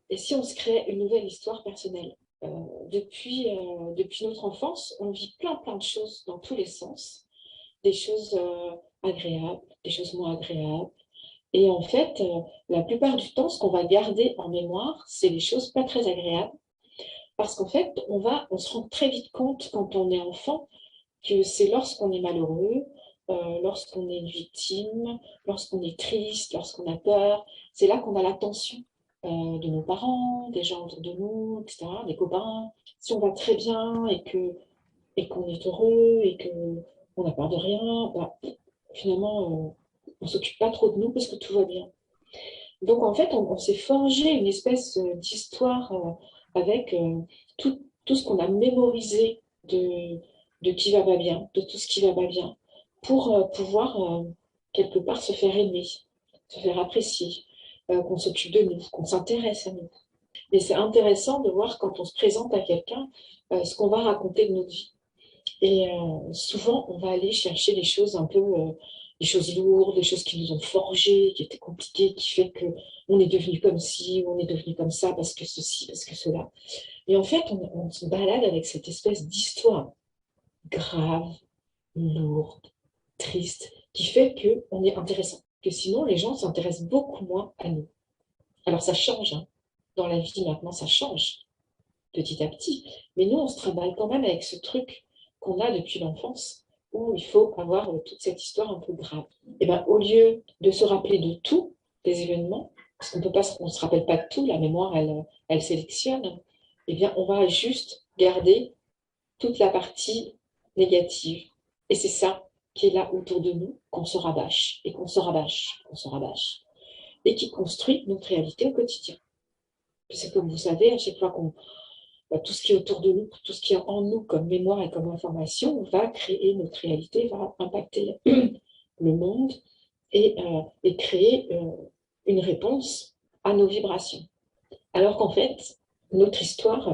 Et si on se crée une nouvelle histoire personnelle? Depuis notre enfance, on vit plein de choses dans tous les sens, des choses agréables, des choses moins agréables. Et en fait, la plupart du temps, ce qu'on va garder en mémoire, c'est les choses pas très agréables. Parce qu'en fait, on se rend très vite compte quand on est enfant que c'est lorsqu'on est malheureux, lorsqu'on est une victime, lorsqu'on est triste, lorsqu'on a peur, c'est là qu'on a l'attention de nos parents, des gens autour de nous, etc., des copains. Si on va très bien et qu'on est heureux et qu'on n'a peur de rien, bah, finalement, on ne s'occupe pas trop de nous parce que tout va bien. Donc en fait, on s'est forgé une espèce d'histoire avec tout ce qu'on a mémorisé de qui va pas bien, de tout ce qui va pas bien, pour pouvoir quelque part se faire aimer, se faire apprécier, qu'on s'occupe de nous, qu'on s'intéresse à nous. Et c'est intéressant de voir quand on se présente à quelqu'un ce qu'on va raconter de notre vie. Et souvent, on va aller chercher les choses un peu, les choses lourdes, les choses qui nous ont forgées, qui étaient compliquées, qui fait que on est devenu comme ci, ou on est devenu comme ça, parce que ceci, parce que cela. Et en fait, on se balade avec cette espèce d'histoire grave, lourde, triste, qui fait que on est intéressant. Que sinon, les gens s'intéressent beaucoup moins à nous. Alors ça change, hein. Dans la vie maintenant, ça change petit à petit. Mais nous, on se trimballe quand même avec ce truc qu'on a depuis l'enfance, où il faut avoir toute cette histoire un peu grave. Et ben, au lieu de se rappeler de tout, des événements, parce qu'on peut pas, on se rappelle pas de tout, la mémoire, elle sélectionne, eh bien, on va juste garder toute la partie négative. Et c'est ça qui est là autour de nous, qu'on se rabâche, et qu'on se rabâche, qu'on se rabâche, et qui construit notre réalité au quotidien. C'est comme vous savez, à chaque fois qu'on tout ce qui est autour de nous, tout ce qui est en nous comme mémoire et comme information va créer notre réalité, va impacter le monde et créer une réponse à nos vibrations. Alors qu'en fait, notre histoire,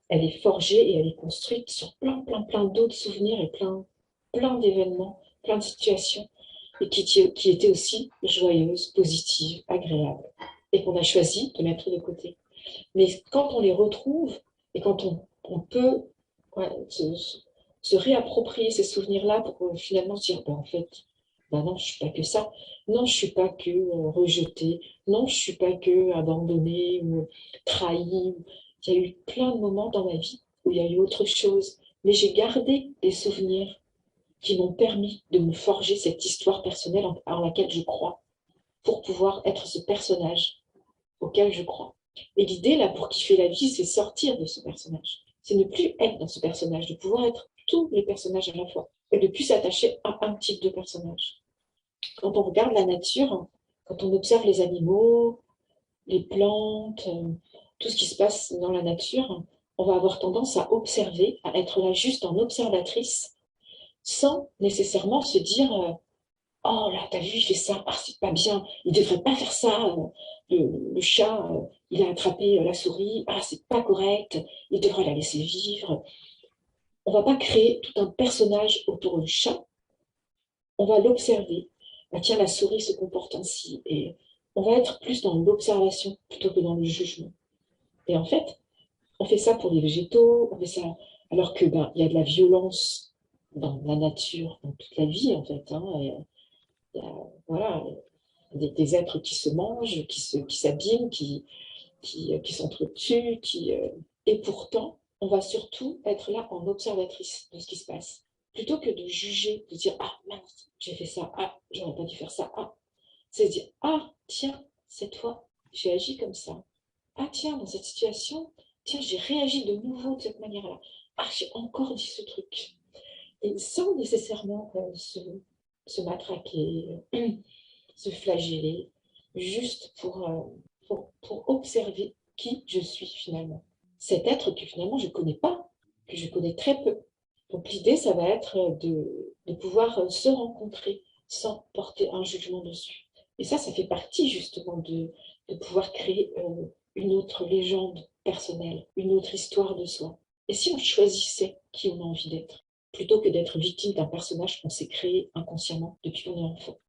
elle est forgée et elle est construite sur plein d'autres souvenirs et plein d'événements, plein de situations et qui étaient aussi joyeuses, positives, agréables et qu'on a choisi de mettre de côté. Mais quand on les retrouve et quand on peut ouais, se réapproprier ces souvenirs-là pour finalement se dire, ben, en fait, ben non, je suis pas que ça. Non, je suis pas que rejetée. Non, je suis pas que abandonnée ou trahie. Il y a eu plein de moments dans ma vie où il y a eu autre chose. Mais j'ai gardé des souvenirs qui m'ont permis de me forger cette histoire personnelle en laquelle je crois pour pouvoir être ce personnage auquel je crois. Et l'idée, là, pour kiffer la vie, c'est sortir de ce personnage. C'est ne plus être dans ce personnage, de pouvoir être tous les personnages à la fois. Et de plus s'attacher à un type de personnage. Quand on regarde la nature, quand on observe les animaux, les plantes, tout ce qui se passe dans la nature, on va avoir tendance à observer, à être là juste en observatrice, sans nécessairement se dire oh là, t'as vu, il fait ça. Ah, c'est pas bien. Il devrait pas faire ça. Le chat, il a attrapé la souris. Ah, c'est pas correct. Il devrait la laisser vivre. On va pas créer tout un personnage autour du chat. On va l'observer. Ah, tiens, la souris se comporte ainsi. Et on va être plus dans l'observation plutôt que dans le jugement. Et en fait, on fait ça pour les végétaux. On fait ça alors que ben, il y a de la violence dans la nature, dans toute la vie en fait. Hein, et, voilà, des êtres qui se mangent, qui s'abîment, qui s'entretuent, et pourtant, on va surtout être là en observatrice de ce qui se passe. Plutôt que de juger, de dire ah mince, j'ai fait ça, ah j'aurais pas dû faire ça, ah, c'est se dire ah tiens, cette fois, j'ai agi comme ça. Ah tiens, dans cette situation, tiens, j'ai réagi de nouveau de cette manière-là. Ah, j'ai encore dit ce truc. Et sans nécessairement se matraquer, se flageller, juste pour observer qui je suis finalement. Cet être que finalement je ne connais pas, que je connais très peu. Donc l'idée, ça va être de pouvoir se rencontrer sans porter un jugement dessus. Et ça fait partie justement de pouvoir créer une autre légende personnelle, une autre histoire de soi. Et si on choisissait qui on a envie d'être, plutôt que d'être victime d'un personnage qu'on s'est créé inconsciemment depuis qu'on est enfant.